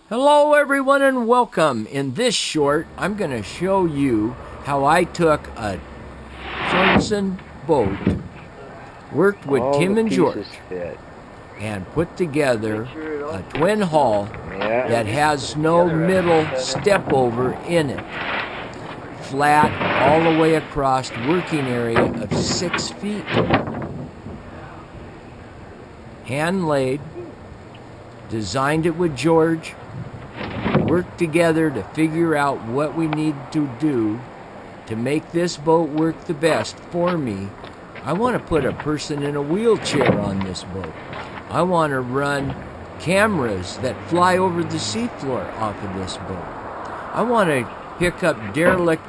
Hello everyone and welcome. In this short, I'm going to show you how I took a Sorensen boat, worked with Tim and George, and put together a twin hull that has no middle step over in it. Flat all the way across, working area of 6 feet. Hand laid, designed it with George, worked together to figure out what we need to do to make this boat work the best for me. I want to put a person in a wheelchair on this boat. I want to run cameras that fly over the seafloor off of this boat. I want to pick up derelict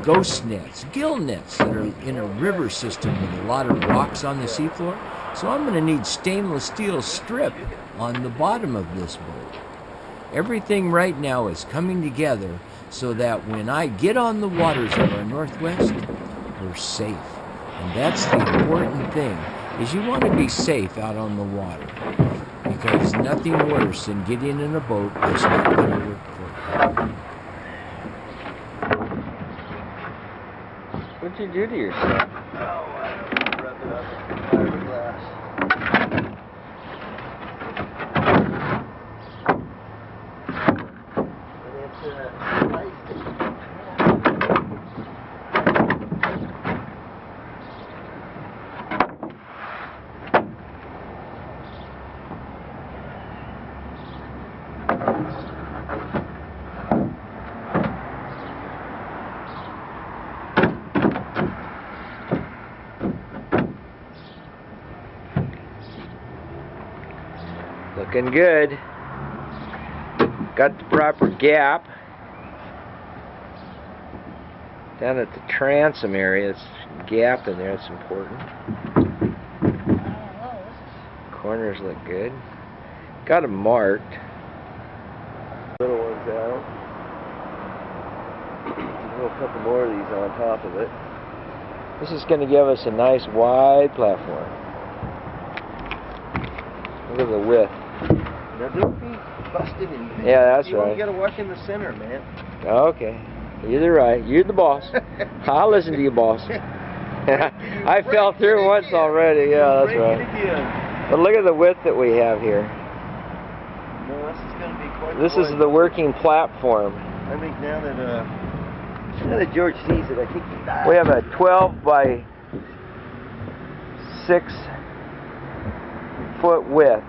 ghost nets, gill nets that are in a river system with a lot of rocks on the seafloor. So I'm going to need stainless steel strip on the bottom of this boat. Everything right now is coming together so that when I get on the waters of our Northwest, we're safe. And that's the important thing, is you want to be safe out on the water, because nothing worse than getting in a boat that's not going to work for you. What'd you do to yourself? Oh, I wrapped it up in fiberglass. Looking good. Got the proper gap. Down at the transom area, it's a gap in there, that's important. Corners look good. Got them marked. Little ones out. A couple more of these on top of it. This is going to give us a nice wide platform. Look at the width. Now don't be busted in. Yeah, that's right. You gotta walk in the center, man. Okay. You're right. You're the boss. I'll listen to you, boss. I fell through once already. Yeah, that's right. But look at the width that we have here. No, this is gonna be quite. This is the working platform. I think now that George sees it, I think he died. We have a 12 by 6 foot width.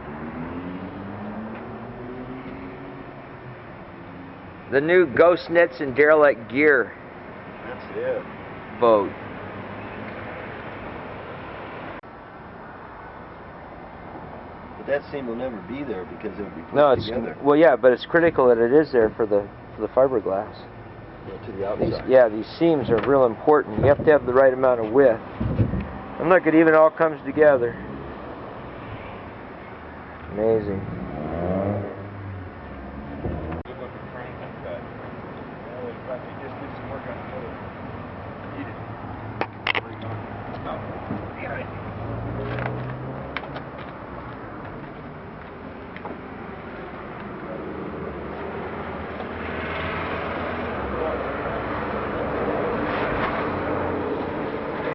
The new Ghost Nets and Derelict gear That's it. boat. But that seam will never be there because it will be put together. Well, yeah, but it's critical that it is there for the fiberglass. To the outside. These seams are real important. You have to have the right amount of width. And look, it even all comes together. Amazing.